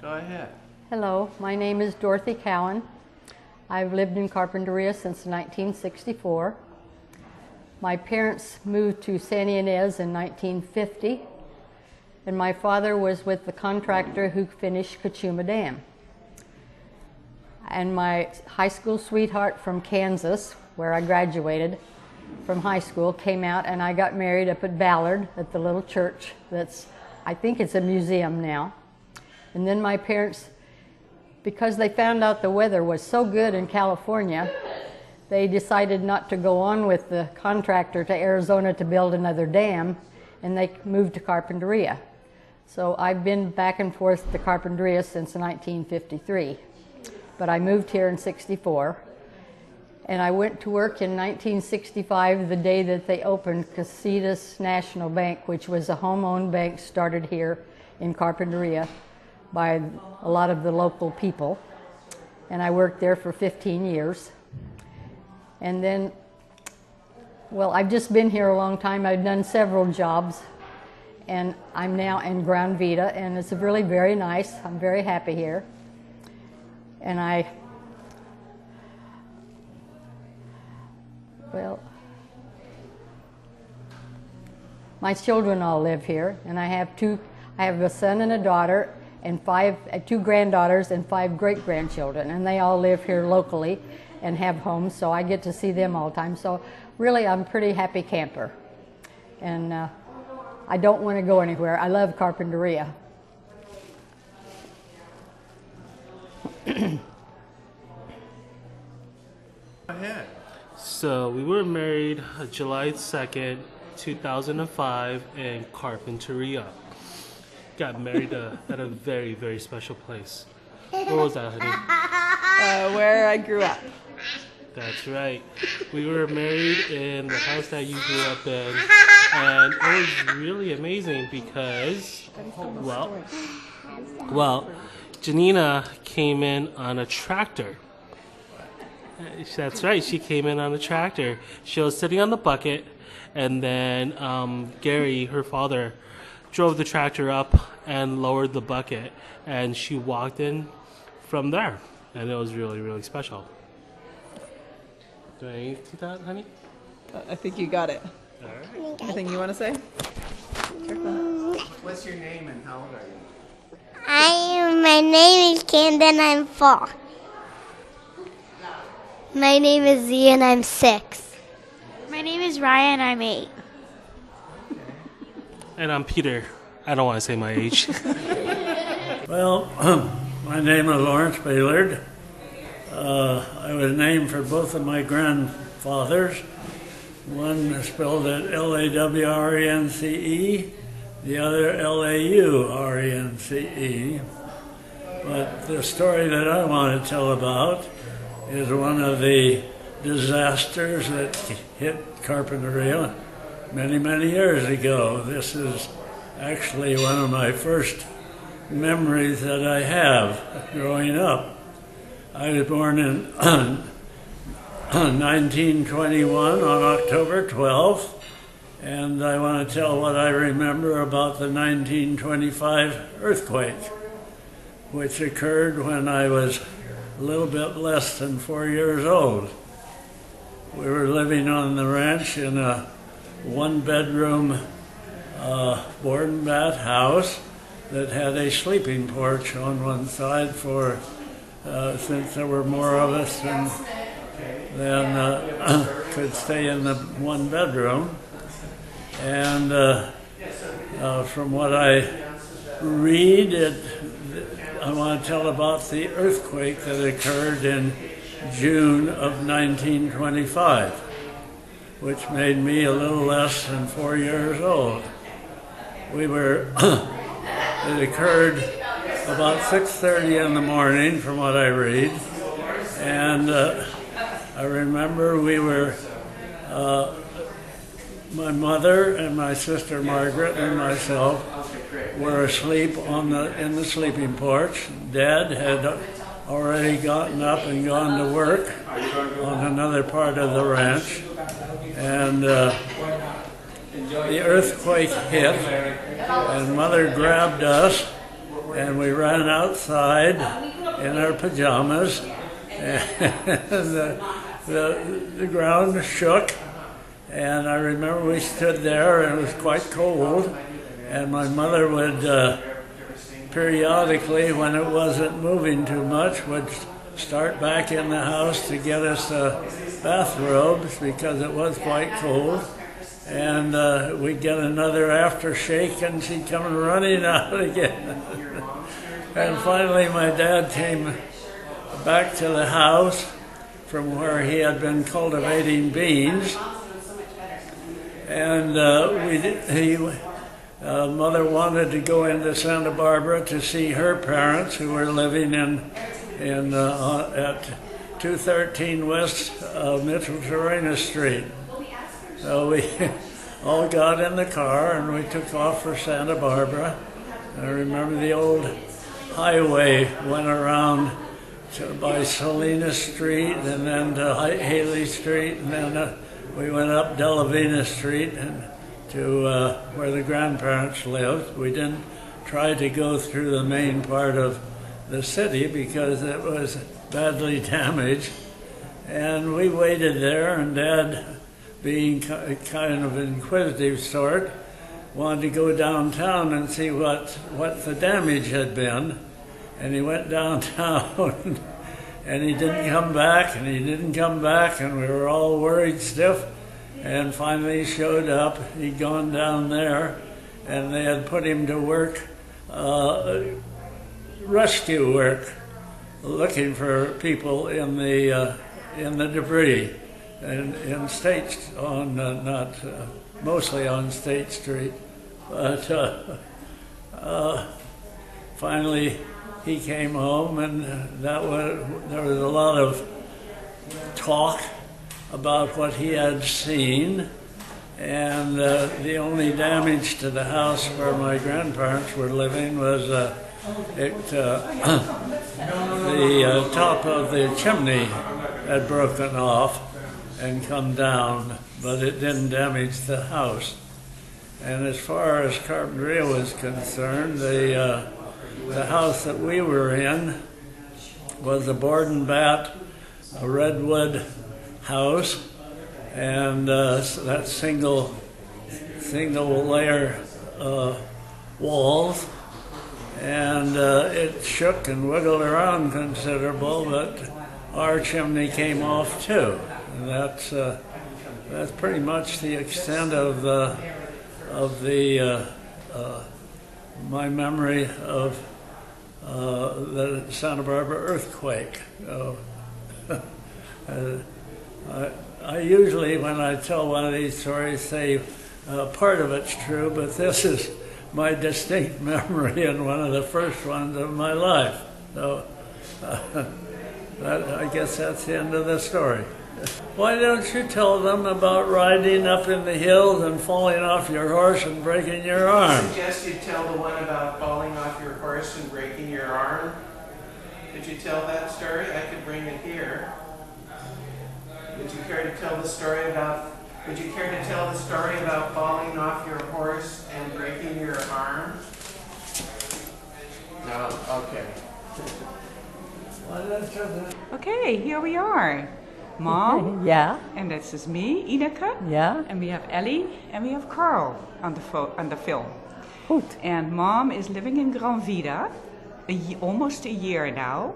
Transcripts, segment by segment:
Go ahead. Hello, my name is Dorothy Cowan. I've lived in Carpinteria since 1964. My parents moved to San Ynez in 1950, and my father was with the contractor who finished Cachuma Dam. And my high school sweetheart from Kansas, where I graduated from high school, came out, and I got married up at Ballard at the little church that's, I think it's a museum now. And then my parents, because they found out the weather was so good in California, they decided not to go on with the contractor to Arizona to build another dam, and they moved to Carpinteria. So I've been back and forth to Carpinteria since 1953. But I moved here in '64, and I went to work in 1965, the day that they opened Casitas National Bank, which was a home-owned bank started here in Carpinteria by a lot of the local people. And I worked there for 15 years. And then, well, I've just been here a long time. I've done several jobs, and I'm now in GranVida, and it's really very nice. I'm very happy here. And my children all live here, and I have a son and a daughter, and two granddaughters and 5 great-grandchildren, and they all live here locally and have homes, so I get to see them all the time. So really, I'm a pretty happy camper, and I don't want to go anywhere. I love Carpinteria. Go ahead. So we were married July 2nd, 2005 in Carpinteria. Got married at a very, very special place. Where was that, honey? Where I grew up. That's right. We were married in the house that you grew up in, and it was really amazing because, well, Janina came in on a tractor. That's right, she came in on a tractor. She was sitting on the bucket, and then Gary, her father, drove the tractor up and lowered the bucket, and she walked in from there, and it was really, really special. Do I see that, honey? I think you got it. All right. Anything you want to say? What's your name and how old are you? My name is Camden, I'm 4. My name is Z and I'm 6. My name is Ryan, I'm 8. And I'm Peter. I don't want to say my age. Well, my name is Lawrence Baylard. I was named for both of my grandfathers. One spelled it Lawrence, the other Laurence. But the story that I want to tell about is one of the disasters that hit Carpinteria many, many years ago. This is actually one of my first memories that I have growing up. I was born in 1921 on October 12th, and I want to tell what I remember about the 1925 earthquake, which occurred when I was a little bit less than 4 years old. We were living on the ranch in a one-bedroom board and bat house that had a sleeping porch on one side for, since there were more of us than could stay in the one bedroom. And from what I read, I want to tell about the earthquake that occurred in June of 1925, which made me a little less than 4 years old. It occurred about 6:30 in the morning, from what I read, and I remember my mother and my sister Margaret and myself were asleep in the sleeping porch. Dad had already gotten up and gone to work on another part of the ranch, and the earthquake hit, and Mother grabbed us and we ran outside in our pajamas, and the ground shook, and I remember we stood there, and it was quite cold, and my mother would periodically, when it wasn't moving too much, would start back in the house to get us bathrobes because it was quite cold. And we'd get another aftershake and she'd come running out again. And finally my dad came back to the house from where he had been cultivating beans. And Mother wanted to go into Santa Barbara to see her parents who were living at 213 West Mitchell Terena Street. So we all got in the car and we took off for Santa Barbara. I remember the old highway went around by Salinas Street and then to Haley Street, and then we went up Delavina Street and to where the grandparents lived. We didn't try to go through the main part of the city because it was badly damaged. And we waited there, and Dad, being kind of an inquisitive sort, wanted to go downtown and see what the damage had been. And he went downtown and he didn't come back, and he didn't come back, and we were all worried stiff. And finally he showed up. He'd gone down there and they had put him to work, rescue work, looking for people in the debris. And in State on mostly on State Street, but finally he came home, and there was a lot of talk about what he had seen, and the only damage to the house where my grandparents were living was the top of the chimney had broken off and come down, but it didn't damage the house. And as far as Carpinteria was concerned, the house that we were in was a board and bat, a redwood house, and that single layer walls, and it shook and wiggled around considerable, but our chimney came off too. And that's pretty much the extent of my memory of the Santa Barbara earthquake. I usually, when I tell one of these stories, say part of it's true, but this is my distinct memory and one of the first ones of my life. So I guess that's the end of the story. Why don't you tell them about riding up in the hills and falling off your horse and breaking your arm? I suggest you tell the one about falling off your horse and breaking your arm. Did you tell that story? I could bring it here. Would you care to tell the story about falling off your horse and breaking your arm? No? Okay. Okay, here we are. Mom, Yeah, and this is me, Ineke, yeah. and we have Ellie, and we have Carl on the film. Goed. And Mom is living in GranVida, almost a year now.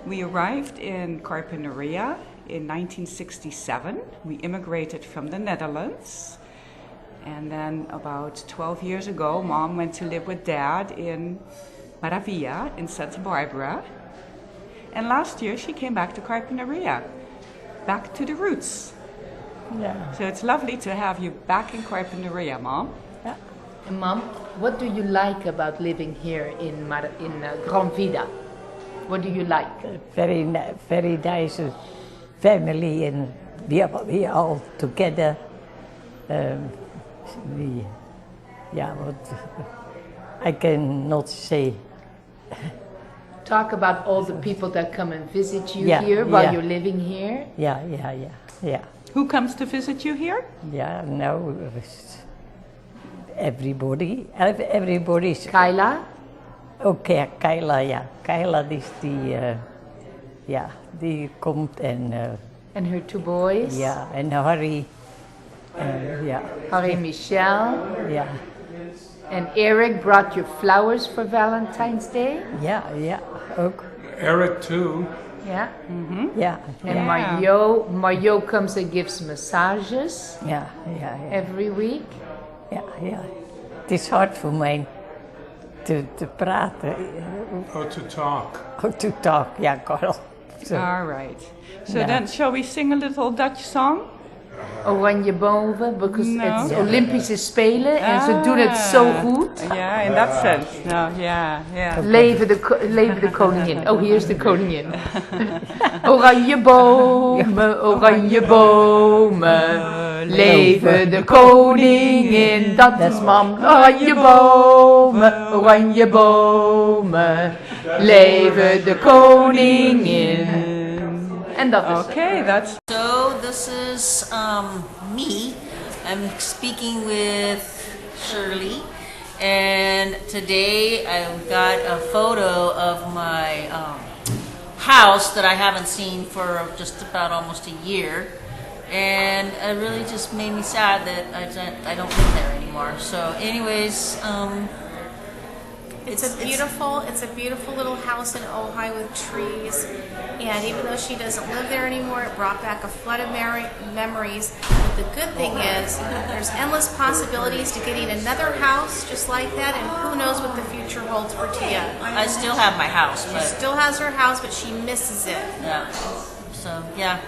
We arrived in Carpinteria in 1967. We immigrated from the Netherlands. And then about 12 years ago, Mom went to live with Dad in Maravilla in Santa Barbara. And last year she came back to Carpinteria, back to the roots. Yeah. So it's lovely to have you back in Carpinteria, Mom. Yeah. And Mom, what do you like about living here in GranVida? What do you like? Very nice family, and we are all together. What I cannot say. Talk about all the people that come and visit you here while you're living here. Yeah. Who comes to visit you here? Yeah, no, everybody. Everybody's. Kyla? Oké, Kayla, ja. Kayla die komt en And her two boys? ja, en Harry, ja. Harry and Michelle. Ja. And Eric brought you flowers for Valentine's Day? Ja, ook. Eric too. Yeah. Ja. And Mario comes and gives massages. Ja. Every week. Ja. Het is hard voor mij te praten. Oh, to talk. Oh, to talk, ja, Carl. So. All right. So then, shall we sing a little Dutch song? Oranje boven, because No. it's Olympische Spelen en ze doen het zo goed. Yeah, in that sense. No, yeah. Leven de koningin. Oh, hier is de koningin. Oranje bomen, leven de koningin. Dat is mam. Oranje bomen, leven de koningin. En dat is Okay, that's... So this is me. I'm speaking with Shirley, and today I've got a photo of my house that I haven't seen for just about almost a year, and it really just made me sad that I don't live there anymore. So anyways, It's a beautiful little house in Ojai with trees, and even though she doesn't live there anymore, it brought back a flood of memories. But the good thing is, there's endless possibilities to getting another house just like that, and who knows what the future holds for Tia. I still have my house, She but still has her house, but she misses it. yeah. So yeah.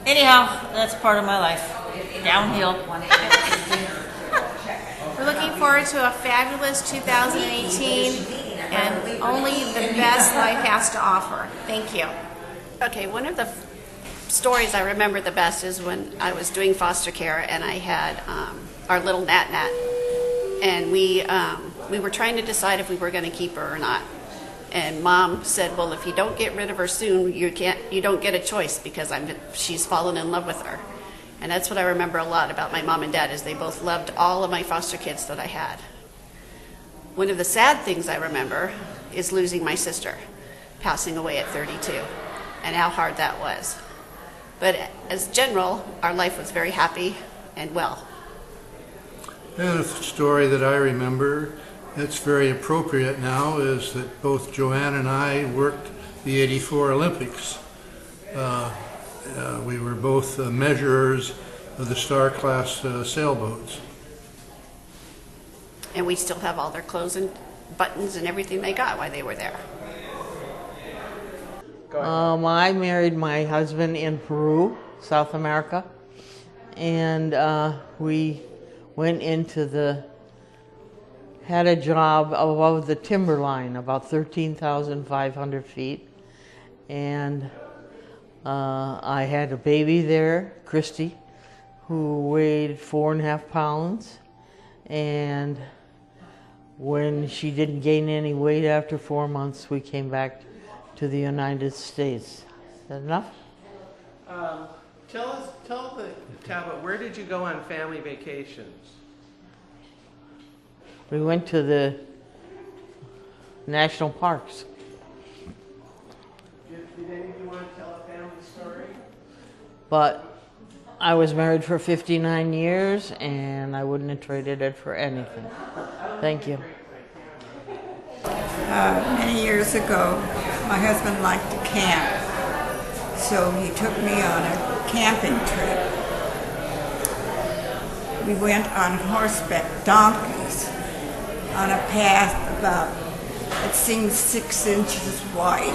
Anyhow, that's part of my life. Downhill. We're looking forward to a fabulous 2018, and only the best life has to offer. Thank you. Okay, one of the stories I remember the best is when I was doing foster care and I had our little Nat, and we were trying to decide if we were going to keep her or not. And Mom said, "Well, if you don't get rid of her soon, you don't get a choice because she's fallen in love with her." And that's what I remember a lot about my mom and dad, is they both loved all of my foster kids that I had. One of the sad things I remember is losing my sister, passing away at 32, and how hard that was. But as general, our life was very happy and well. And a story that I remember that's very appropriate now is that both Joanne and I worked the '84 Olympics. We were both measurers of the Star Class sailboats. And we still have all their clothes and buttons and everything they got while they were there. I married my husband in Peru, South America, and we went had a job above the timberline, about 13,500 feet, and I had a baby there, Christy, who weighed 4.5 pounds, and when she didn't gain any weight after 4 months, we came back to the United States. Is that enough? Tell the tablet, where did you go on family vacations? We went to the national parks. Did any of you want to tell a family story? But I was married for 59 years, and I wouldn't have traded it for anything. Thank you. Many years ago, my husband liked to camp, so he took me on a camping trip. We went on horseback, donkeys, on a path about, it seemed 6 inches wide,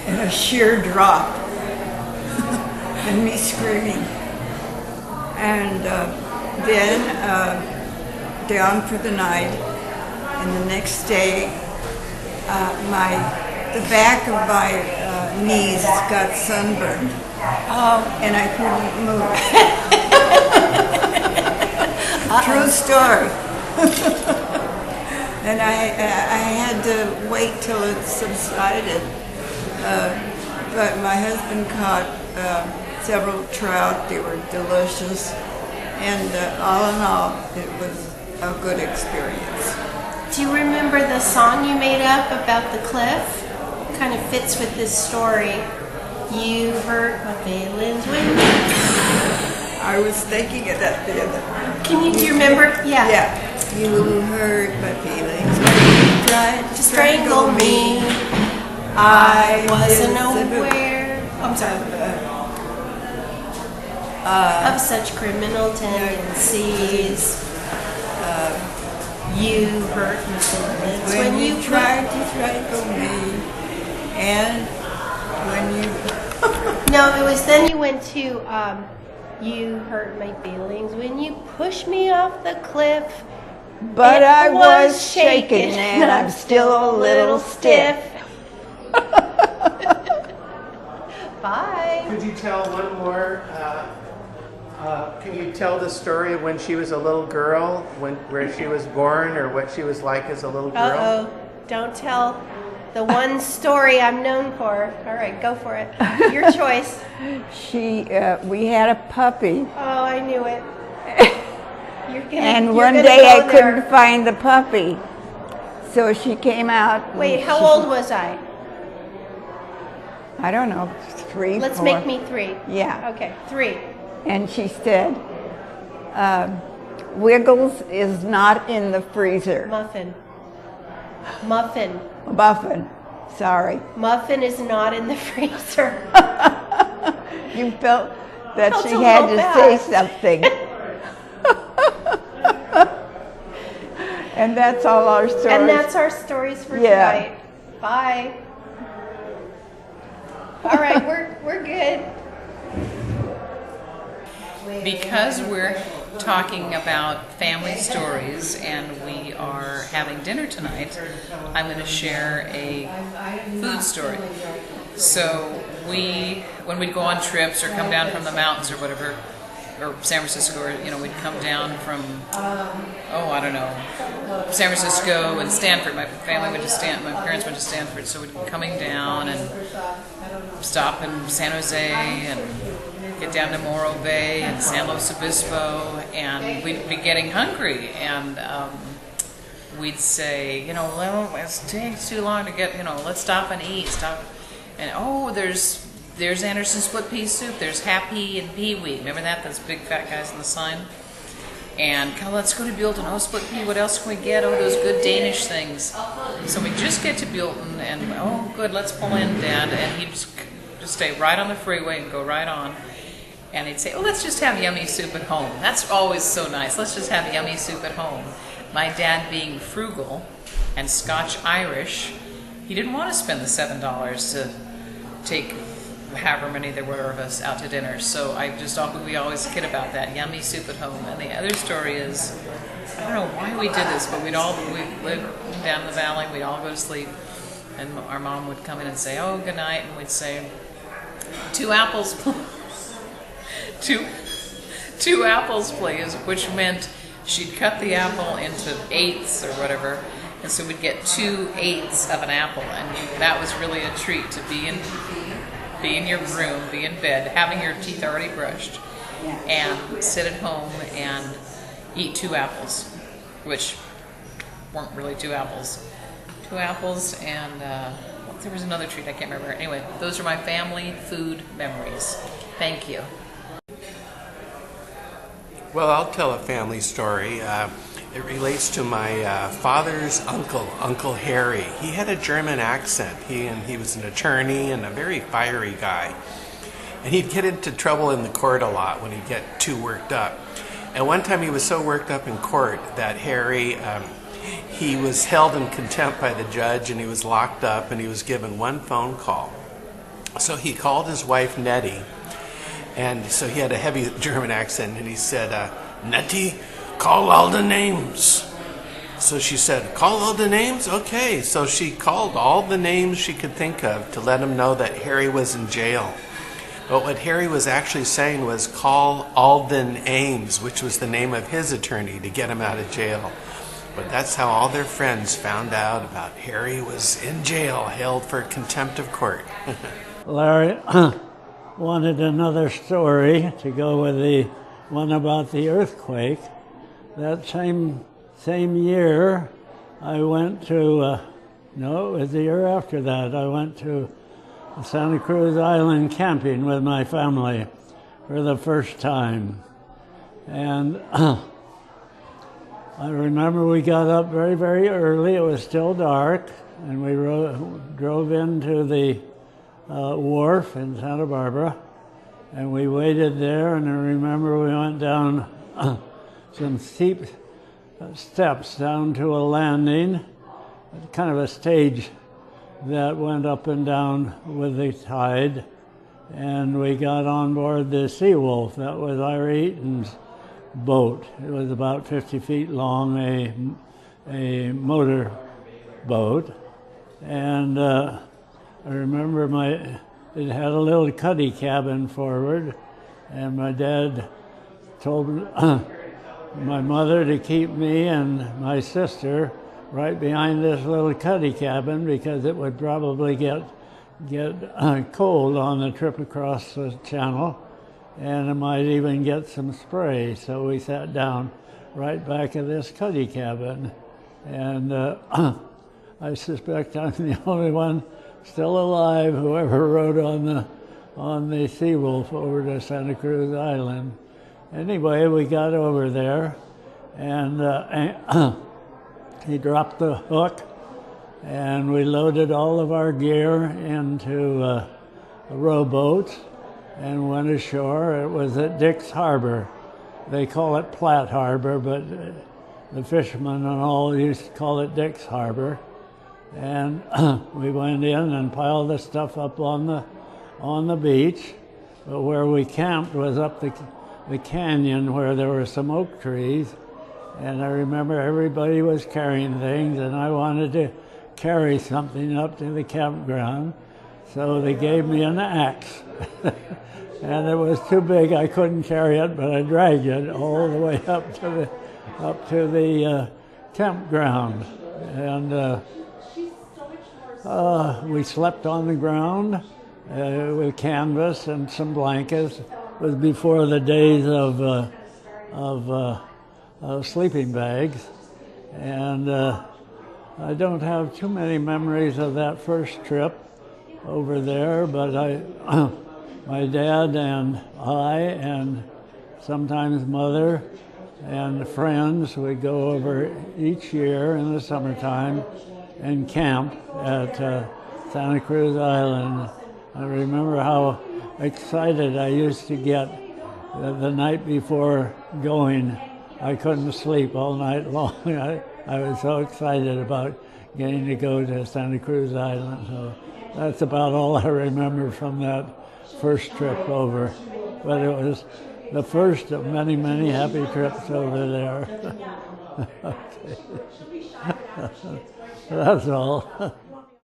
and a sheer drop, and me screaming. And then down for the night, and the next day, the back of my knees got sunburned, and I couldn't move. True story. And I had to wait till it subsided. But my husband caught several trout. They were delicious. And all in all, it was a good experience. Do you remember the song you made up about the cliff? Kind of fits with this story. You hurt my feelings when I was thinking of that the other. do you remember? Yeah. Yeah. You hurt my feelings when you tried to strangle me. I wasn't aware. I'm sorry. Of such criminal tendencies. You hurt my feelings When you tried to strangle me. And when you... No, it was then you went to, you hurt my feelings when you pushed me off the cliff. But I was shaken and I'm still a little stiff. Bye. Could you tell one more? Can you tell the story of when she was a little girl, where she was born, or what she was like as a little girl? Uh-oh. Don't tell the one story I'm known for. All right, go for it. Your choice. We had a puppy. Oh, I knew it. And one day I couldn't find the puppy. So she came out. Wait, how old was I? I don't know, 3, Let's 4. make me 3. Yeah. Okay, 3. And she said, Wiggles is not in the freezer. Muffin. Muffin, sorry. Muffin is not in the freezer. You felt that Felt she a had little to bad. say something. And that's all our stories. And that's our stories for tonight. Bye. All right, we're good. Because we're talking about family stories and we are having dinner tonight, I'm going to share a food story. So when we'd go on trips or come down from the mountains or whatever, or San Francisco, or we'd come down from, I don't know, San Francisco and Stanford. My family went to Stanford. My parents went to Stanford, so we'd be coming down and stop in San Jose and get down to Morro Bay and San Luis Obispo, and we'd be getting hungry, and we'd say, well, it takes too long to get, let's stop and eat. And there's Anderson split pea soup. There's Happy and Pee-wee. Remember that? Those big fat guys on the sign. And let's go to Buellton. Oh, split pea. What else can we get? Oh, those good Danish things. So we just get to Buellton, and good. Let's pull in, Dad. And he'd just stay right on the freeway and go right on. And he'd say, let's just have yummy soup at home. That's always so nice. Let's just have yummy soup at home. My dad, being frugal and Scotch-Irish, he didn't want to spend the $7 to take however many there were of us out to dinner. So we always kid about that, yummy soup at home. And the other story is, I don't know why we did this, but we lived down the valley, we'd all go to sleep, and our mom would come in and say, good night, and we'd say, 2 apples, two apples, please, which meant she'd cut the apple into 8ths or whatever, and so we'd get 2/8 of an apple, and that was really a treat to be in your room, be in bed, having your teeth already brushed, and sit at home and eat 2 apples, which weren't really 2 apples. 2 apples and there was another treat I can't remember. Anyway, those are my family food memories. Thank you. Well, I'll tell a family story. It relates to my father's uncle, Uncle Harry. He had a German accent. He was an attorney and a very fiery guy. And he'd get into trouble in the court a lot when he'd get too worked up. And one time he was so worked up in court that Harry, he was held in contempt by the judge, and he was locked up, and he was given one phone call. So he called his wife Nettie, and so he had a heavy German accent, and he said, Nettie, call all the names. So she said, call all the names? Okay. So she called all the names she could think of to let him know that Harry was in jail. But what Harry was actually saying was, call Alden Ames, which was the name of his attorney, to get him out of jail. But that's how all their friends found out about Harry was in jail, held for contempt of court. Larry wanted another story to go with the one about the earthquake. That same year, I went to, no, it was the year after that, I went to Santa Cruz Island camping with my family for the first time. And I remember we got up very, very early. It was still dark, and we drove into the wharf in Santa Barbara, and we waited there. And I remember we went down some steep steps down to a landing, kind of a stage that went up and down with the tide, and we got on board the Seawolf. That was Ira Eaton's boat. It was about 50 feet long, a motor boat, and I remember it had a little cuddy cabin forward, and my dad told my mother to keep me and my sister right behind this little cuddy cabin because it would probably get cold on the trip across the channel, and it might even get some spray. So we sat down right back of this cuddy cabin, and I suspect I'm the only one still alive who ever rode on the Seawolf over to Santa Cruz Island. Anyway, we got over there, and he dropped the hook, and we loaded all of our gear into rowboats and went ashore. It was at Dick's Harbor. They call it Platte Harbor, but the fishermen and all used to call it Dick's Harbor. And we went in and piled the stuff up on the beach, but where we camped was up the canyon where there were some oak trees, and I remember everybody was carrying things, and I wanted to carry something up to the campground, so they gave me an axe. And it was too big, I couldn't carry it, but I dragged it all the way up to the campground. And we slept on the ground with canvas and some blankets. It was before the days of sleeping bags, and I don't have too many memories of that first trip over there, but my dad and I, and sometimes Mother and friends, would go over each year in the summertime and camp at Santa Cruz Island. I remember how excited I used to get the night before going. I couldn't sleep all night long. I was so excited about getting to go to Santa Cruz Island. So that's about all I remember from that first trip over. But it was the first of many, many happy trips over there. Okay. That's all.